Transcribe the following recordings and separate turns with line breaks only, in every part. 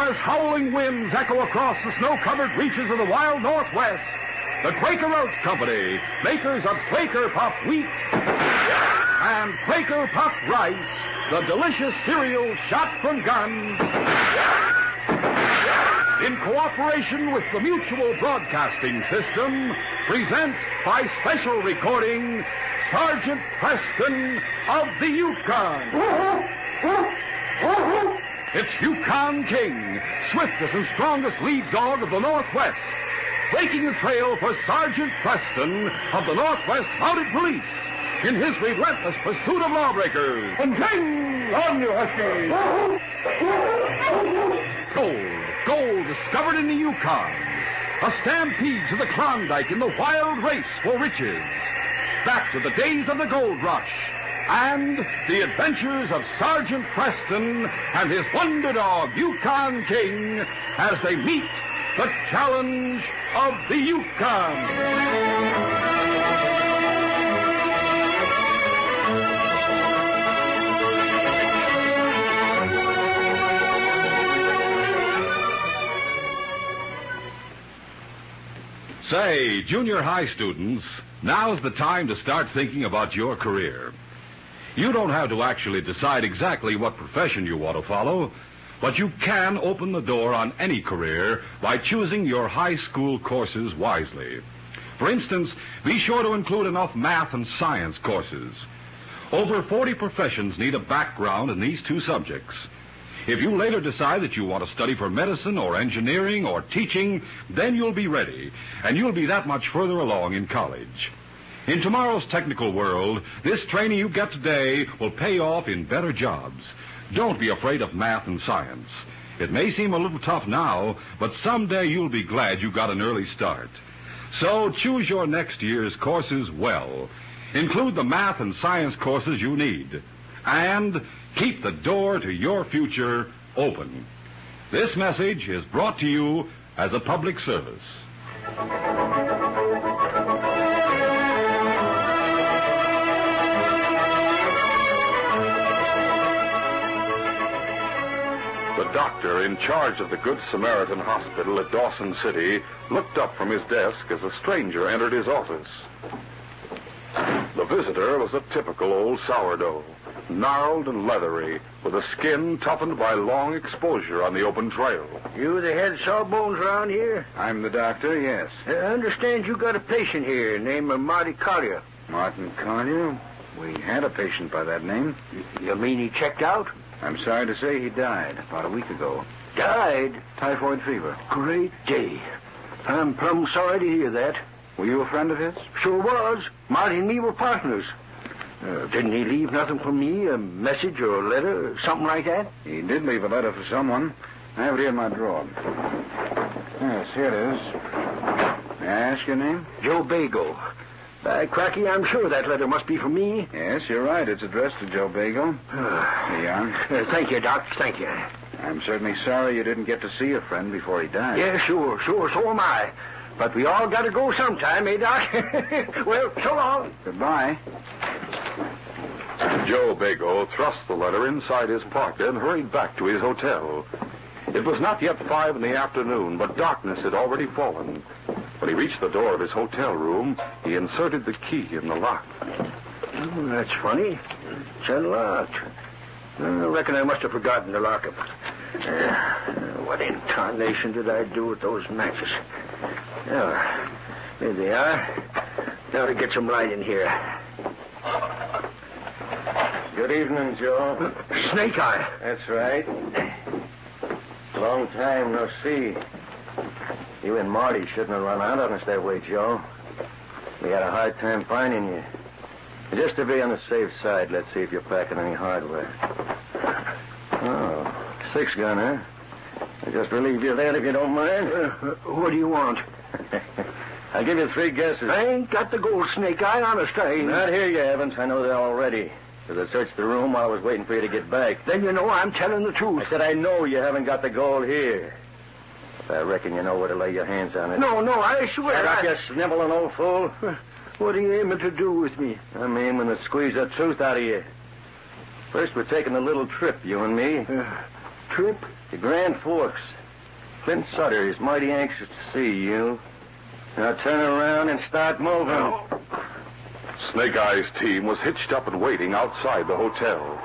as howling winds echo across the snow-covered reaches of the wild Northwest, the Quaker Oats Company, makers of Quaker Puffed Wheat and Quaker Puffed Rice, the delicious cereal shot from guns, in cooperation with the Mutual Broadcasting System, present by special recording Sergeant Preston of the Yukon. It's Yukon King, swiftest and strongest lead dog of the Northwest, breaking the trail for Sergeant Preston of the Northwest Mounted Police in his relentless pursuit of lawbreakers. And King, on you, Husky! Gold discovered in the Yukon. A stampede to the Klondike in the wild race for riches. Back to the days of the gold rush. And the adventures of Sergeant Preston and his wonder dog, Yukon King, as they meet the challenge of the Yukon.
Say, junior high students, now's the time to start thinking about your career. You don't have to actually decide exactly what profession you want to follow, but you can open the door on any career by choosing your high school courses wisely. For instance, be sure to include enough math and science courses. Over 40 professions need a background in these two subjects. If you later decide that you want to study for medicine or engineering or teaching, then you'll be ready, and you'll be that much further along in college. In tomorrow's technical world, this training you get today will pay off in better jobs. Don't be afraid of math and science. It may seem a little tough now, but someday you'll be glad you got an early start. So choose your next year's courses well. Include the math and science courses you need. And keep the door to your future open. This message is brought to you as a public service.
The doctor in charge of the Good Samaritan Hospital at Dawson City looked up from his desk as a stranger entered his office. The visitor was a typical old sourdough, gnarled and leathery, with a skin toughened by long exposure on the open trail.
You the head sawbones around here?
I'm the doctor, yes.
I understand you got a patient here named Marty Collier.
Martin Collier? We had a patient by that name.
You mean he checked out?
I'm sorry to say he died about a week ago.
Died?
Typhoid fever.
Great day. I'm plumb sorry to hear that.
Were you a friend of his?
Sure was. Marty and me were partners. Didn't he leave nothing for me? A message or a letter? Something like that?
He did leave a letter for someone. I have it here in my drawer. Yes, here it is. May I ask your name?
Joe Bago. By cracky, I'm sure that letter must be for me.
Yes, you're right. It's addressed to Joe Bago. Here you are.
Thank you, Doc. Thank you.
I'm certainly sorry you didn't get to see your friend before he died.
Yeah, sure. So am I. But we all got to go sometime, eh, Doc? Well, so long.
Goodbye.
Joe Bago thrust the letter inside his pocket and hurried back to his hotel. It was not yet 5 in the afternoon, but darkness had already fallen. When he reached the door of his hotel room, he inserted the key in the lock.
Oh, that's funny. It's unlocked. I reckon I must have forgotten to lock it. What in tarnation did I do with those matches? Oh, there they are. Now to get some light in here.
Good evening, Joe.
Snake Eye.
That's right. Long time no see. You and Marty shouldn't have run out on us that way, Joe. We had a hard time finding you. Just to be on the safe side, let's see if you're packing any hardware. Oh, 6-gun, huh? I'll just relieve you of that if you don't mind.
What do you want?
I'll give you 3 guesses.
I ain't got the gold, Snake Eye, honest I ain't.
Not here, you haven't. I know that already. Because I searched the room while I was waiting for you to get back.
Then you know I'm telling the truth.
I said I know you haven't got the gold here. I reckon you know where to lay your hands on it.
No, I swear.
Shut up, you sniveling old fool.
What are you aiming to do with me?
I'm aiming to squeeze the truth out of you. First, we're taking a little trip, you and me.
trip?
To Grand Forks. Clint Sutter is mighty anxious to see you. Now turn around and start moving.
Snake Eye's team was hitched up and waiting outside the hotel.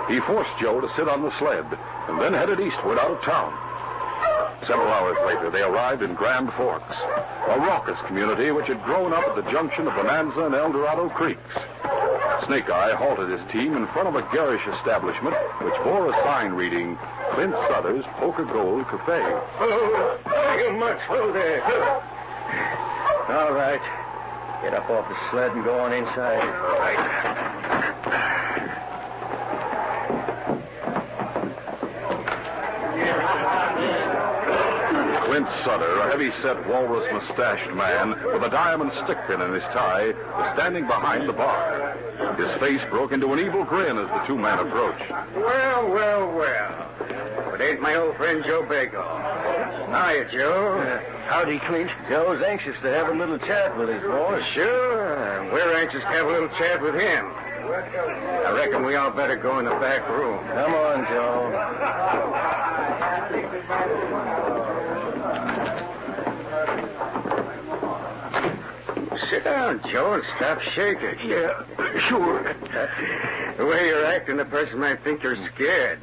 He forced Joe to sit on the sled and then headed eastward out of town. Several hours later, they arrived in Grand Forks, a raucous community which had grown up at the junction of Bonanza and El Dorado Creeks. Snake Eye halted his team in front of a garish establishment which bore a sign reading, Clint Sutter's Poker Gold Cafe.
Oh, thank you much. Hold there. All right. Get up off the sled and go on inside. All right.
Clint Sutter, a heavy-set, walrus-mustached man with a diamond stick pin in his tie, was standing behind the bar. His face broke into an evil grin as the two men approached.
Well. It ain't my old friend Joe Bago. Hiya, Joe.
Howdy, Clint.
Joe's anxious to have a little chat with his boss. Sure. We're anxious to have a little chat with him. I reckon we all better go in the back room. Come on, Joe. Sit down, Joe, and stop shaking.
Yeah, sure.
The way you're acting, the person might think you're scared.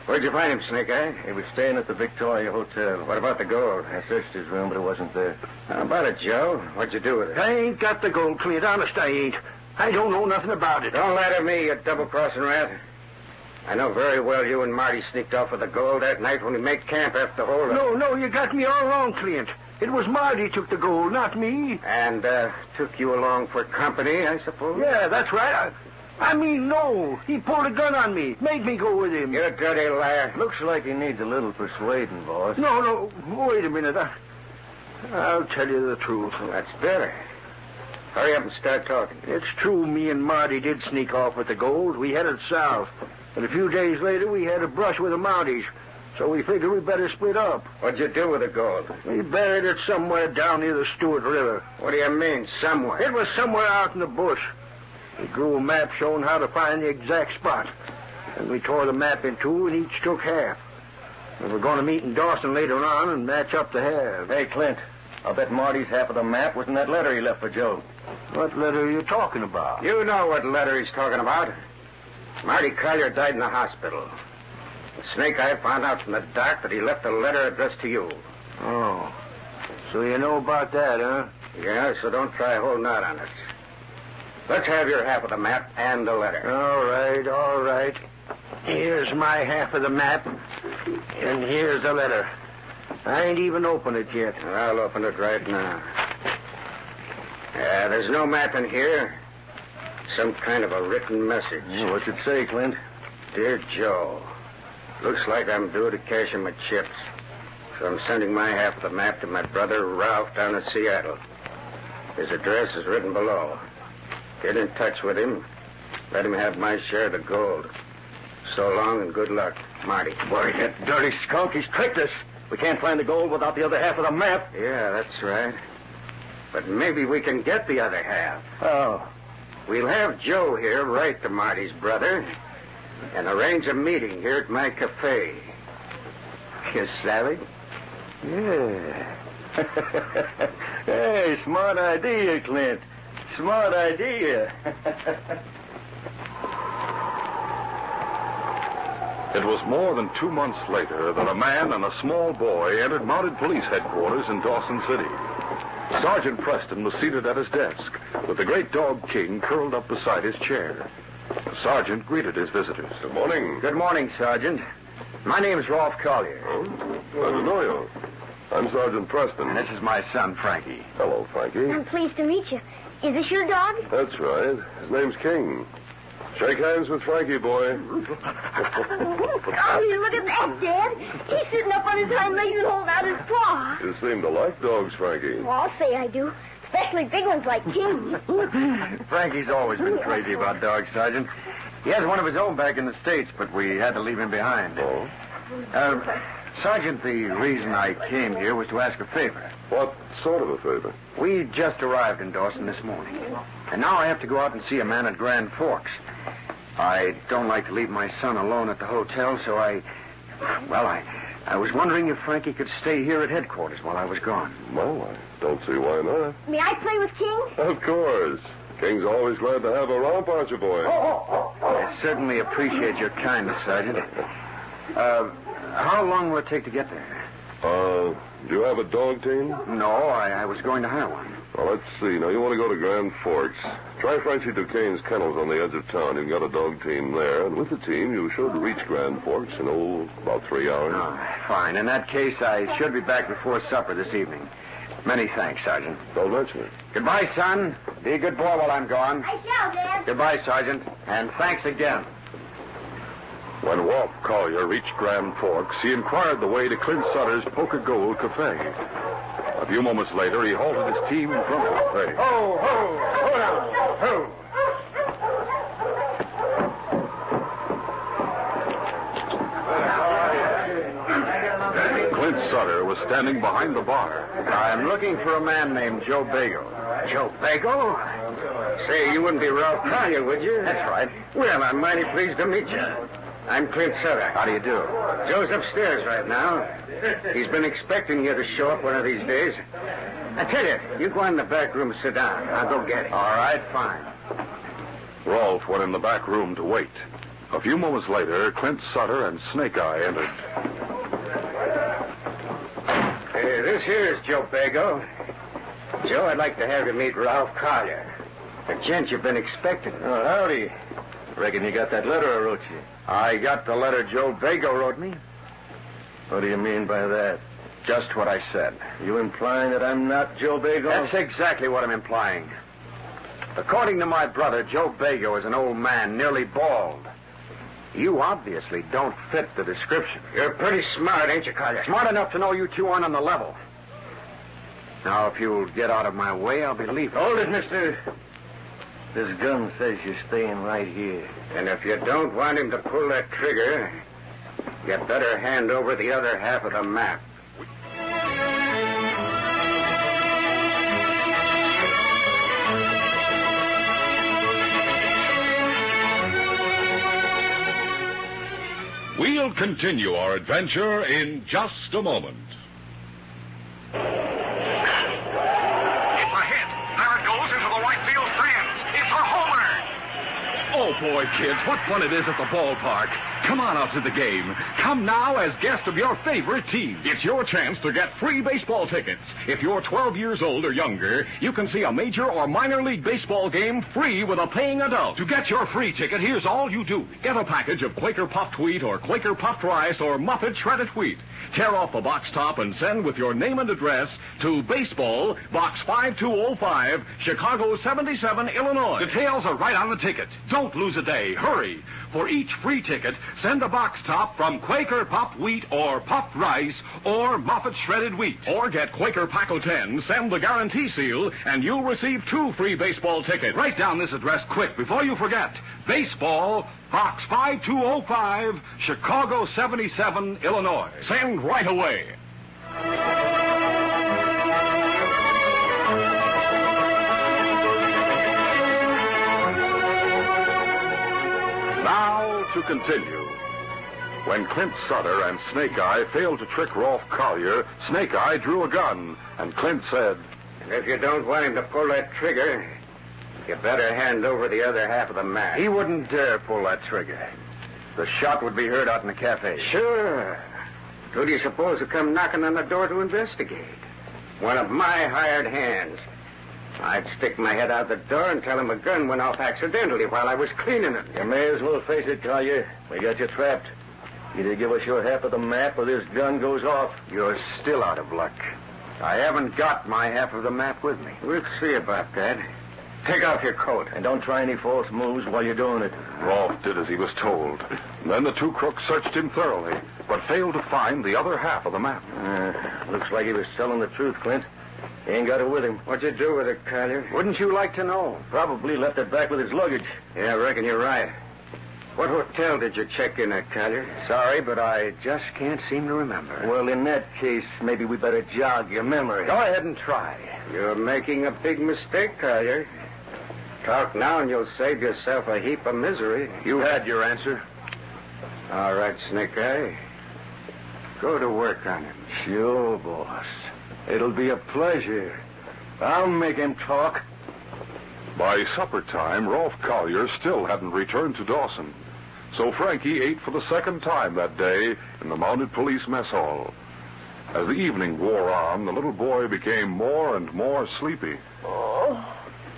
Where'd you find him, Snake Eye? He was staying at the Victoria Hotel. What about the gold? I searched his room, but it wasn't there. How about it, Joe? What'd you do with it?
I ain't got the gold, Clint. Honest, I ain't. I don't know nothing about it.
Don't lie to me, you double-crossing rat. I know very well you and Marty sneaked off with the gold that night when we made camp after the holdup.
No, you got me all wrong, Clint. It was Marty took the gold, not me.
And, took you along for company, I suppose?
Yeah, that's right. I mean, no. He pulled a gun on me. Made me go with him.
You're a dirty liar. Looks like he needs a little persuading, boss.
No. Wait a minute. I'll tell you the truth.
That's better. Hurry up and start talking.
It's true me and Marty did sneak off with the gold. We headed south. And a few days later, we had a brush with the Mounties. So we figured we better split up.
What'd you do with the gold?
We buried it somewhere down near the Stewart River.
What do you mean, somewhere?
It was somewhere out in the bush. We drew a map showing how to find the exact spot. And we tore the map in two and each took half. And we're going to meet in Dawson later on and match up the halves.
Hey, Clint, I'll bet Marty's half of the map was in that letter he left for Joe.
What letter are you talking about?
You know what letter he's talking about. Marty Collier died in the hospital. Snake Eye found out from the doc that he left a letter addressed to you.
Oh. So you know about that, huh?
Yeah, so don't try holding out on us. Let's have your half of the map and the letter.
All right. Here's my half of the map, and here's the letter. I ain't even opened it yet.
I'll open it right now. There's no map in here. Some kind of a written message.
What's it say, Clint?
Dear Joe, looks like I'm due to cash in my chips. So I'm sending my half of the map to my brother Ralph down in Seattle. His address is written below. Get in touch with him. Let him have my share of the gold. So long and good luck, Marty.
Boy, that dirty skunk, he's tricked us. We can't find the gold without the other half of the map.
Yeah, that's right. But maybe we can get the other half.
Oh.
We'll have Joe here write to Marty's brother and arrange a meeting here at my cafe. You savvy?
Yeah.
Hey, smart idea, Clint. Smart idea.
It was more than 2 months later that a man and a small boy entered mounted police headquarters in Dawson City. Sergeant Preston was seated at his desk, with the great dog King curled up beside his chair. The sergeant greeted his visitors.
Good morning.
Good morning, Sergeant. My name's Rolf Collier.
Oh, glad to know you. I'm Sergeant Preston.
And this is my son, Frankie.
Hello, Frankie.
I'm pleased to meet you. Is this your dog?
That's right. His name's King. Shake hands with Frankie, boy.
Oh, look at that, Dad. He's sitting up on his hind legs and holding out his paw.
You seem to like dogs, Frankie.
Well, I'll say I do. Especially big ones like King.
Frankie's always been crazy about dogs, Sergeant. He has one of his own back in the States, but we had to leave him behind.
Oh?
Sergeant, the reason I came here was to ask a favor.
What sort of a favor?
We just arrived in Dawson this morning. And now I have to go out and see a man at Grand Forks.
I don't like to leave my son alone at the hotel, so I was wondering if Frankie could stay here at headquarters while I was gone.
Well, I don't see why not.
May I play with King?
Of course. King's always glad to have a romp, aren't you, boy?
I certainly appreciate your kindness, Sergeant. How long will it take to get there?
Do you have a dog team?
No, I was going to hire one.
Well, let's see. Now, you want to go to Grand Forks. Try Francie Duquesne's kennels on the edge of town. You've got a dog team there. And with the team, you should reach Grand Forks in, about 3 hours.
Oh, fine. In that case, I should be back before supper this evening. Many thanks, Sergeant.
Don't mention it.
Goodbye, son. Be a good boy while I'm gone.
I shall, Dad.
Goodbye, Sergeant. And thanks again.
When Rolf Collier reached Grand Forks, he inquired the way to Clint Sutter's Poker Gold Cafe. A few moments later, he halted his team in front of the cafe.
Ho, ho, ho now, ho.
Clint Sutter was standing behind the bar.
I'm looking for a man named Joe Bago. Joe Bago? Say, you wouldn't be Ralph Collier, would you? That's right. Well, I'm mighty pleased to meet you. I'm Clint Sutter. How do you do? Joe's upstairs right now. He's been expecting you to show up one of these days. I tell you, you go in the back room and sit down. I'll go get him. All right, fine.
Rolf went in the back room to wait. A few moments later, Clint Sutter and Snake Eye entered.
This here is Joe Bago. Joe, I'd like to have you meet Ralph Collier, the gent you've been expecting.
Oh, howdy. Reckon you got that letter I wrote you.
I got the letter Joe Bago wrote me.
What do you mean by that?
Just what I said.
You implying that I'm not Joe Bago?
That's exactly what I'm implying. According to my brother, Joe Bago is an old man, nearly bald. You obviously don't fit the description. You're pretty smart, ain't you, Collier? Smart enough to know you two aren't on the level. Now, if you'll get out of my way, I'll be leaving.
Hold it, mister. This gun says you're staying right here.
And if you don't want him to pull that trigger, you better hand over the other half of the map.
We'll continue our adventure in just a moment.
It's a hit. There it goes into the right field stands. It's a homer.
Oh, boy, kids, what fun it is at the ballpark. Come on out to the game. Come now as guest of your favorite team. It's your chance to get free baseball tickets. If you're 12 years old or younger, you can see a major or minor league baseball game free with a paying adult. To get your free ticket, here's all you do. Get a package of Quaker puffed wheat or Quaker puffed rice or Muffet shredded wheat. Tear off the box top and send with your name and address to Baseball, Box 5205, Chicago 77, Illinois. Details are right on the ticket. Don't lose a day. Hurry. For each free ticket, send a box top from Quaker puffed wheat or puffed rice or Muffet shredded wheat. Or get Quaker Paco 10, send the guarantee seal, and you'll receive 2 free baseball tickets. Write down this address quick before you forget. Baseball, Box 5205, Chicago 77, Illinois. Send right away.
Now to continue. When Clint Sutter and Snake Eye failed to trick Rolf Collier, Snake Eye drew a gun, and Clint said,
If you don't want him to pull that trigger, you better hand over the other half of the map. He wouldn't dare pull that trigger. The shot would be heard out in the cafe. Sure. Who do you suppose will come knocking on the door to investigate? One of my hired hands. I'd stick my head out the door and tell him a gun went off accidentally while I was cleaning it.
You may as well face it, Collier. We got you trapped. Either give us your half of the map or this gun goes off.
You're still out of luck. I haven't got my half of the map with me. We'll see about that. Take off your coat.
And don't try any false moves while you're doing it.
Rolf did as he was told. Then the two crooks searched him thoroughly, but failed to find the other half of the map.
Looks like he was telling the truth, Clint. He ain't got it with him.
What'd you do with it, Collier? Wouldn't you like to know?
Probably left it back with his luggage.
Yeah, I reckon you're right. What hotel did you check in at, Collier? Sorry, but I just can't seem to remember.
Well, in that case, maybe we better jog your memory.
Go ahead and try. You're making a big mistake, Collier.
Talk now and you'll save yourself a heap of misery.
You had your answer.
All right, Snake Eye. Go to work on him.
Sure, boss. It'll be a pleasure. I'll make him talk.
By supper time, Rolf Collier still hadn't returned to Dawson. So Frankie ate for the second time that day in the Mounted Police Mess Hall. As the evening wore on, the little boy became more and more sleepy.
Oh.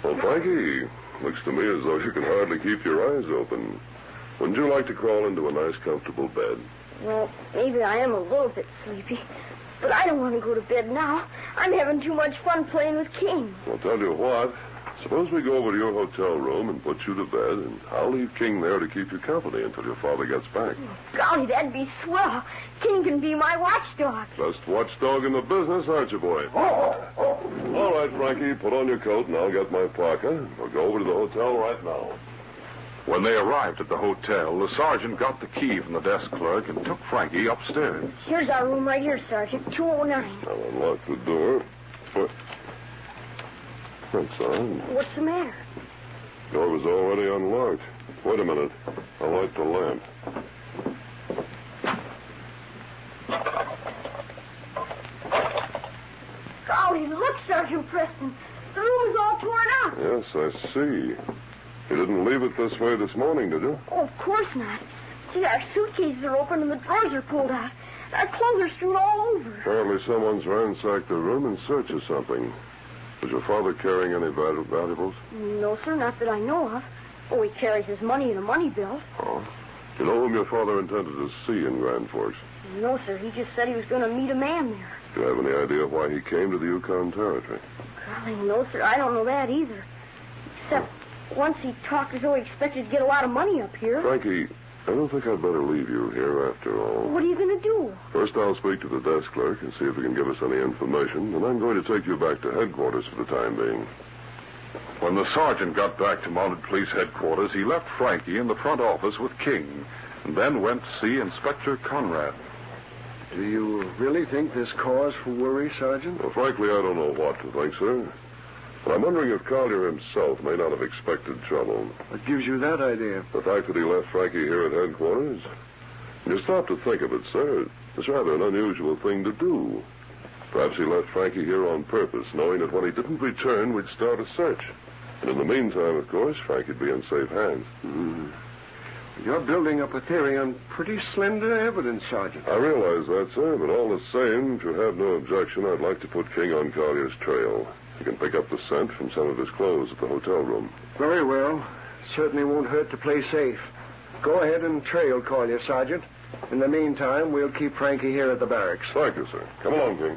Well, Frankie, looks to me as though you can hardly keep your eyes open. Wouldn't you like to crawl into a nice, comfortable bed?
Well, maybe I am a little bit sleepy, but I don't want to go to bed now. I'm having too much fun playing with King.
I'll tell you what. Suppose we go over to your hotel room and put you to bed, and I'll leave King there to keep you company until your father gets back.
Golly, that'd be swell. King can be my watchdog.
Best watchdog in the business, aren't you, boy? All right, Frankie, put on your coat and I'll get my parka. We'll go over to the hotel right now.
When they arrived at the hotel, the sergeant got the key from the desk clerk and took Frankie upstairs.
Here's our room right here, Sergeant. 209.
I'll unlock the door. That's on.
What's the matter?
Door was already unlocked. Wait a minute. I'll light the lamp.
Golly, look, Sergeant Preston. The room is all torn up.
Yes, I see. You didn't leave it this way this morning, did you?
Oh, of course not. See, our suitcases are open and the drawers are pulled out. Our clothes are strewn all over.
Apparently someone's ransacked the room in search of something. Was your father carrying any valuables?
No, sir, not that I know of. Oh, he carries his money in a money belt.
Oh. You know whom your father intended to see in Grand Forks?
No, sir, he just said he was going to meet a man there.
Do you have any idea why he came to the Yukon Territory?
Golly, no, sir, I don't know that either. Except once he talked as though he expected to get a lot of money up here.
Frankie, I don't think I'd better leave you here after all.
What are you going to do?
First, I'll speak to the desk clerk and see if he can give us any information, and I'm going to take you back to headquarters for the time being.
When the sergeant got back to Mounted Police headquarters, he left Frankie in the front office with King, and then went to see Inspector Conrad.
Do you really think there's cause for worry, Sergeant?
Well, frankly, I don't know what to think, sir. But I'm wondering if Collier himself may not have expected trouble.
What gives you that idea?
The fact that he left Frankie here at headquarters. When you stop to think of it, sir, it's rather an unusual thing to do. Perhaps he left Frankie here on purpose, knowing that when he didn't return, we'd start a search. And in the meantime, of course, Frankie'd be in safe hands.
Mm. You're building up a theory on pretty slender evidence, Sergeant.
I realize that, sir, but all the same, if you have no objection, I'd like to put King on Collier's trail. You can pick up the scent from some of his clothes at the hotel room.
Very well. Certainly won't hurt to play safe. Go ahead and trail Collier, Sergeant. In the meantime, we'll keep Frankie here at the barracks.
Thank you, sir. Come along, King.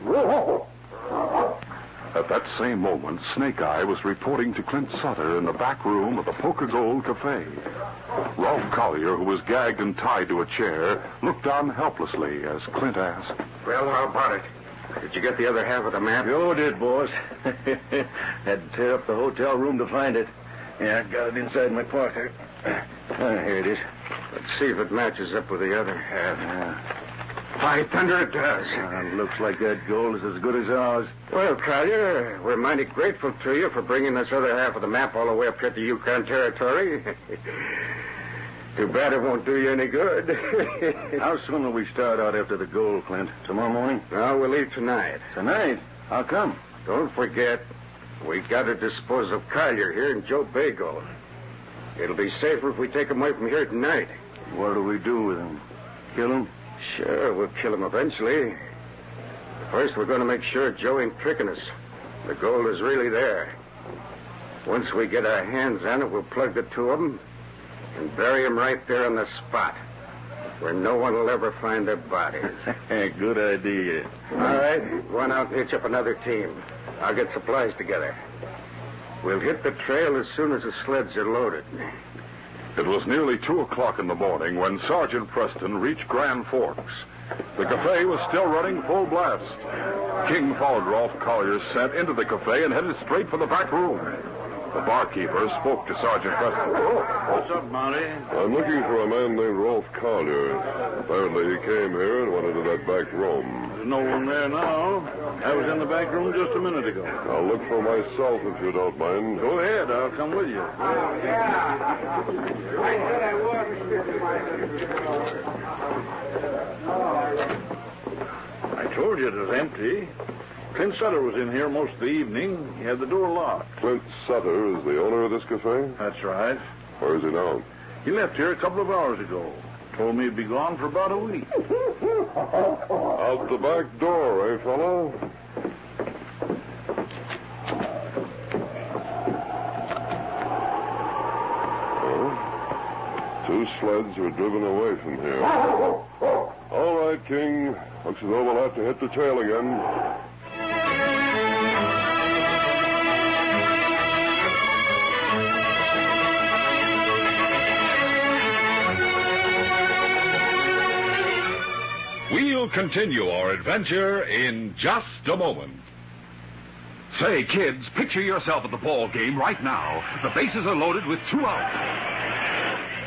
At that same moment, Snake Eye was reporting to Clint Sutter in the back room of the Poker Gold Cafe. Rolf Collier, who was gagged and tied to a chair, looked on helplessly as Clint asked,
Well, how about it? Did you get the other half of the map?
Sure did, boss. Had to tear up the hotel room to find it. Yeah, I got it inside my pocket. Here it is.
Let's see if it matches up with the other half. By thunder, it does.
Looks like that gold is as good as ours.
Well, Collier, we're mighty grateful to you for bringing this other half of the map all the way up here to Yukon Territory. Too bad it won't do you any good.
How soon will we start out after the gold, Clint? Tomorrow morning?
No, we'll leave tonight.
Tonight? How come?
Don't forget, we got to dispose of Collier here and Joe Bagel. It'll be safer if we take him away from here tonight.
What do we do with him? Kill him?
Sure, we'll kill him eventually. First, we're going to make sure Joe ain't tricking us. The gold is really there. Once we get our hands on it, we'll plug the two of them and bury them right there on the spot, where no one will ever find their bodies.
Good idea.
All right, go on out and hitch up another team. I'll get supplies together. We'll hit the trail as soon as the sleds are loaded.
It was nearly 2 o'clock in the morning when Sergeant Preston reached Grand Forks. The cafe was still running full blast. King followed Rolf Collier's scent into the cafe and headed straight for the back room. The barkeeper spoke to Sergeant Preston.
What's up, Monty?
I'm looking for a man named Rolf Collier. Apparently he came here and went into that back room.
There's no one there now. I was in the back room just a minute ago.
I'll look for myself if you don't mind.
Go ahead. I'll come with you. I told you it was empty. Clint Sutter was in here most of the evening. He had the door locked.
Clint Sutter is the owner of this cafe?
That's right.
Where is he now?
He left here a couple of hours ago. Told me he'd be gone for about a week.
Out the back door, eh, fella? Oh, 2 sleds were driven away from here. All right, King. Looks as though we'll have to hit the trail again.
We'll continue our adventure in just a moment. Say, kids, picture yourself at the ball game right now. The bases are loaded with 2 outs.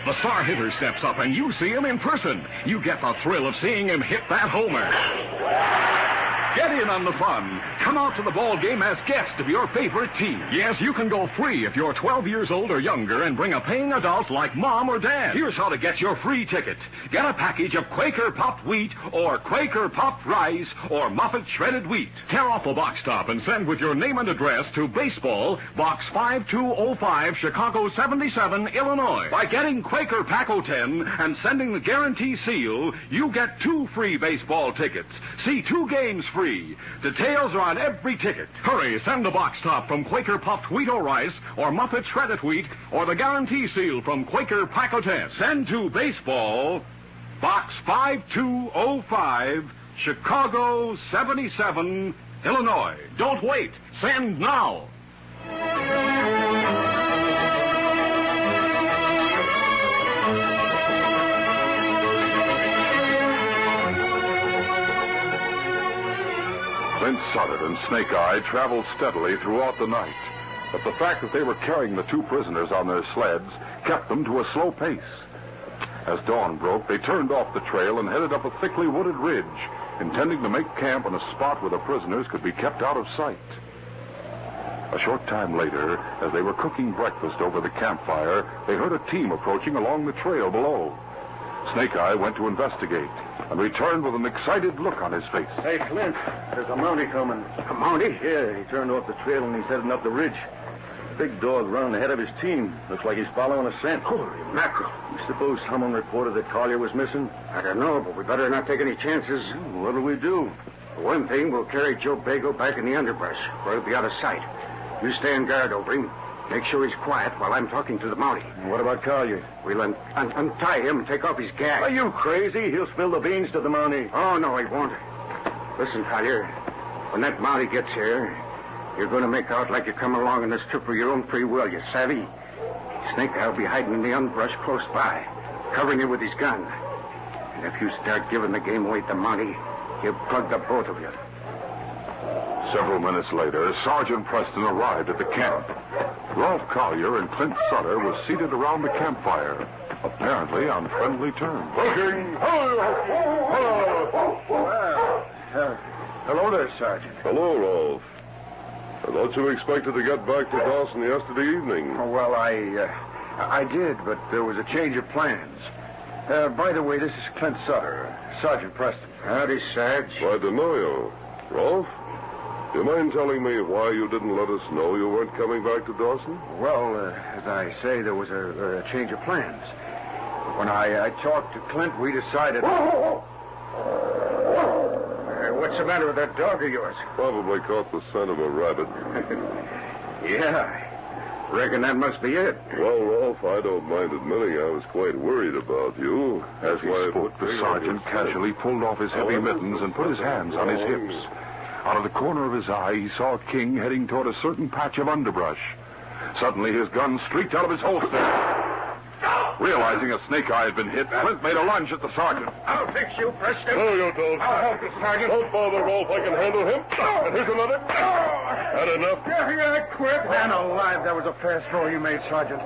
The star hitter steps up and you see him in person. You get the thrill of seeing him hit that homer. Get in on the fun. Come out to the ball game as guests of your favorite team. Yes, you can go free if you're 12 years old or younger and bring a paying adult like Mom or Dad. Here's how to get your free ticket. Get a package of Quaker Puffed Wheat or Quaker Puffed Rice or Muffet Shredded Wheat. Tear off the box top and send with your name and address to Baseball, Box 5205, Chicago 77, Illinois. By getting Quaker Paco 10 and sending the guarantee seal, you get 2 free baseball tickets. See 2 games free. Details are on every ticket. Hurry, send the box top from Quaker Puffed Wheat or Rice or Muffet Shredded Wheat or the guarantee seal from Quaker Paco 10. Send to Baseball, Box 5205, Chicago 77, Illinois. Don't wait. Send now.
Clint Sutter and Snake Eye traveled steadily throughout the night, but the fact that they were carrying the 2 prisoners on their sleds kept them to a slow pace. As dawn broke, they turned off the trail and headed up a thickly wooded ridge, intending to make camp on a spot where the prisoners could be kept out of sight. A short time later, as they were cooking breakfast over the campfire, they heard a team approaching along the trail below. Snake Eye went to investigate and returned with an excited look on his face.
Hey, Clint, there's a Mountie coming.
A Mountie?
Yeah, he turned off the trail and he's heading up the ridge. Big dog running ahead of his team. Looks like he's following a scent.
Holy mackerel.
You suppose someone reported that Collier was missing?
I don't know, but we better not take any chances.
What'll we do?
For one thing, we'll carry Joe Bago back in the underbrush, where he'll be out of sight. You stay on guard over him. Make sure he's quiet while I'm talking to the Mountie.
What about Collier?
We'll untie him and take off his gag.
Are you crazy? He'll spill the beans to the Mountie.
Oh, no, he won't. Listen, Collier, when that Mountie gets here, you're going to make out like you come along on this trip of your own free will, you savvy? Snake Eye'll be hiding in the underbrush close by, covering you with his gun. And if you start giving the game away to Mountie, he'll plug the both of you.
Several minutes later, Sergeant Preston arrived at the camp. Rolf Collier and Clint Sutter were seated around the campfire, apparently on friendly terms.
Hello there, Sergeant.
Hello, Rolf. I thought you expected to get back to Dawson yesterday evening.
Oh, well, I did, but there was a change of plans. By the way, this is Clint Sutter, Sergeant Preston. Howdy, Sarge.
Glad to know you. Rolf, do you mind telling me why you didn't let us know you weren't coming back to Dawson?
Well, as I say, there was a change of plans. When I talked to Clint, we decided... What's the matter with that dog of yours?
Probably caught the scent of a rabbit.
Yeah, reckon that must be it.
Well, Rolf, I don't mind admitting I was quite worried about you.
As he spoke, the sergeant casually pulled off his heavy mittens and put his hands on his hips. Out of the corner of his eye, he saw King heading toward a certain patch of underbrush. Suddenly, his gun streaked out of his holster. Realizing a snake eye had been hit, Flint made a lunge at the sergeant.
I'll fix you, Preston.
No, you don't.
I'll help you, Sergeant.
Don't bother, Rolf. I can handle him. And here's another. Had enough?
Yeah, quit. Man alive, that was a fast throw you made, Sergeant.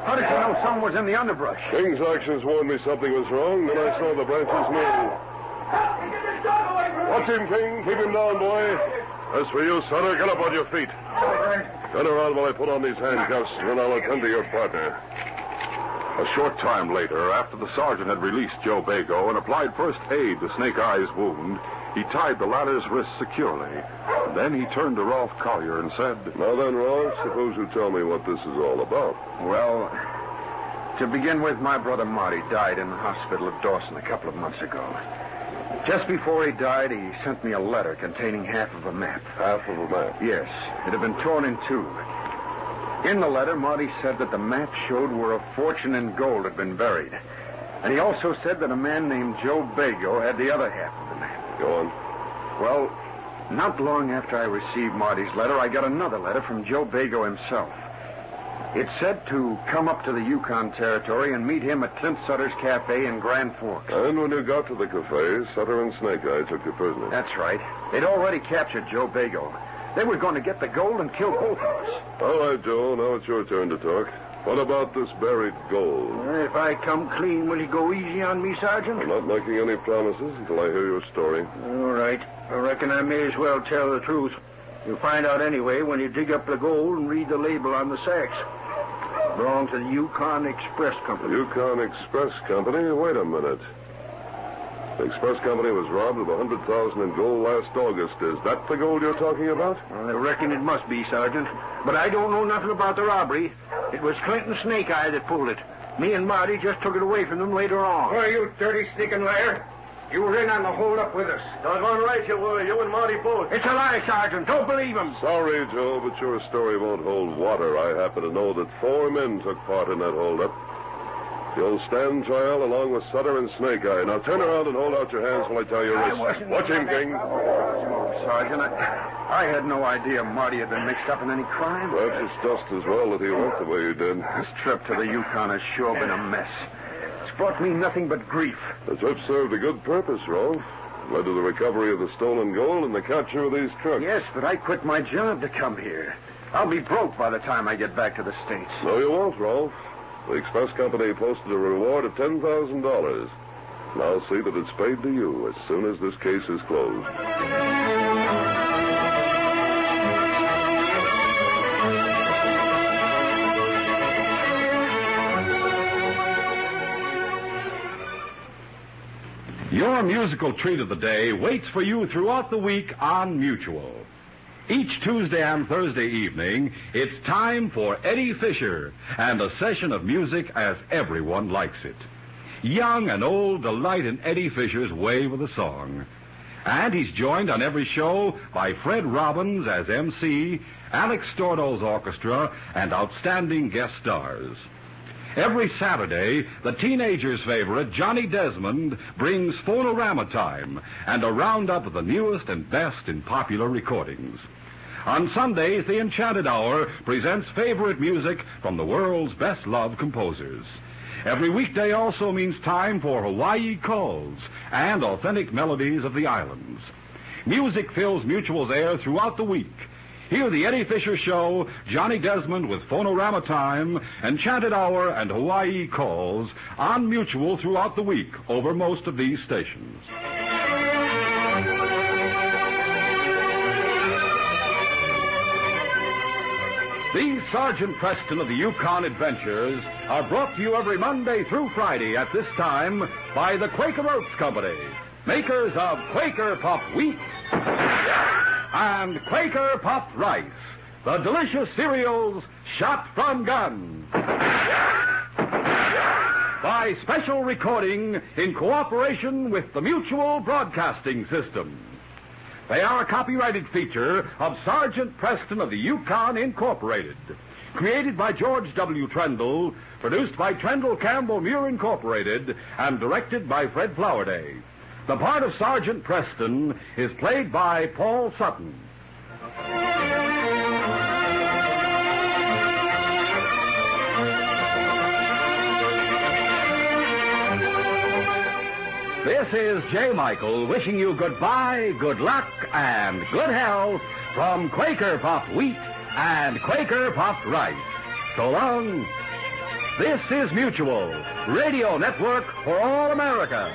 How did you know someone was in the underbrush?
King's actions warned me something was wrong, then I saw the branches move. Watch him, King. Keep him down, boy. As for you, Sutter, get up on your feet.
All right.
Turn around while I put on these handcuffs, and then I'll attend to your partner.
A short time later, after the sergeant had released Joe Bago and applied first aid to Snake Eye's wound, he tied the latter's wrists securely. And then he turned to Rolf Collier and said,
Now then, Rolf, suppose you tell me what this is all about.
Well, to begin with, my brother Marty died in the hospital at Dawson a couple of months ago. Just before he died, he sent me a letter containing half of a map.
Half of a map?
Yes. It had been torn in two. In the letter, Marty said that the map showed where a fortune in gold had been buried. And he also said that a man named Joe Bago had the other half of the map.
Go on.
Well, not long after I received Marty's letter, I got another letter from Joe Bago himself. It said to come up to the Yukon Territory and meet him at Clint Sutter's Cafe in Grand Forks.
And when you got to the cafe, Sutter and Snake Eye took you prisoner.
That's right. They'd already captured Joe Bago. They were going to get the gold and kill both of us.
All right, Joe, now it's your turn to talk. What about this buried gold?
If I come clean, will you go easy on me, Sergeant?
I'm not making any promises until I hear your story.
All right. I reckon I may as well tell the truth. You'll find out anyway when you dig up the gold and read the label on the sacks. Belongs to the Yukon Express Company.
Yukon Express Company? Wait a minute. The Express Company was robbed of $100,000 in gold last August. Is that the gold you're talking about?
I reckon it must be, Sergeant. But I don't know nothing about the robbery. It was Clint and Snake Eye that pulled it. Me and Marty just took it away from them later on.
Why, you dirty, sneaking liar. You were in on the hold-up with us.
Doggone right you were. You and Marty both.
It's a lie, Sergeant. Don't believe him.
Sorry, Joe, but your story won't hold water. I happen to know that 4 men took part in that hold-up. You'll stand trial along with Sutter and Snake Eye. Now turn around and hold out your hands while I tell you wrists. Watch him, King.
Oh, Sergeant, I had no idea Marty had been mixed up in any crime.
Perhaps it's just as well that he went the way he did.
This trip to the Yukon has sure been a mess. It's brought me nothing but grief.
The trip served a good purpose, Rolf. Led to the recovery of the stolen gold and the capture of these trucks.
Yes, but I quit my job to come here. I'll be broke by the time I get back to the States.
No, you won't, Rolf. The Express Company posted a reward of $10,000. And I'll see that it's paid to you as soon as this case is closed.
Your musical treat of the day waits for you throughout the week on Mutual. Each Tuesday and Thursday evening, it's time for Eddie Fisher and a session of music as everyone likes it. Young and old delight in Eddie Fisher's way with a song. And he's joined on every show by Fred Robbins as MC, Alex Stordo's orchestra, and outstanding guest stars. Every Saturday, the teenager's favorite, Johnny Desmond, brings Phonorama Time and a roundup of the newest and best in popular recordings. On Sundays, the Enchanted Hour presents favorite music from the world's best-loved composers. Every weekday also means time for Hawaii Calls and authentic melodies of the islands. Music fills Mutual's air throughout the week. Hear the Eddie Fisher Show, Johnny Desmond with Phonorama Time, Enchanted Hour, and Hawaii Calls on Mutual throughout the week over most of these stations. These Sergeant Preston of the Yukon Adventures are brought to you every Monday through Friday at this time by the Quaker Oats Company, makers of Quaker Puffed Wheat and Quaker Puffed Rice, the delicious cereals shot from guns. By special recording in cooperation with the Mutual Broadcasting System. They are a copyrighted feature of Sergeant Preston of the Yukon Incorporated. Created by George W. Trendle, produced by Trendle Campbell Muir Incorporated, and directed by Fred Flowerday. The part of Sergeant Preston is played by Paul Sutton.
This is J. Michael wishing you goodbye, good luck, and good health from Quaker Puffed Wheat and Quaker Puffed Rice. So long. This is Mutual, Radio Network for All America.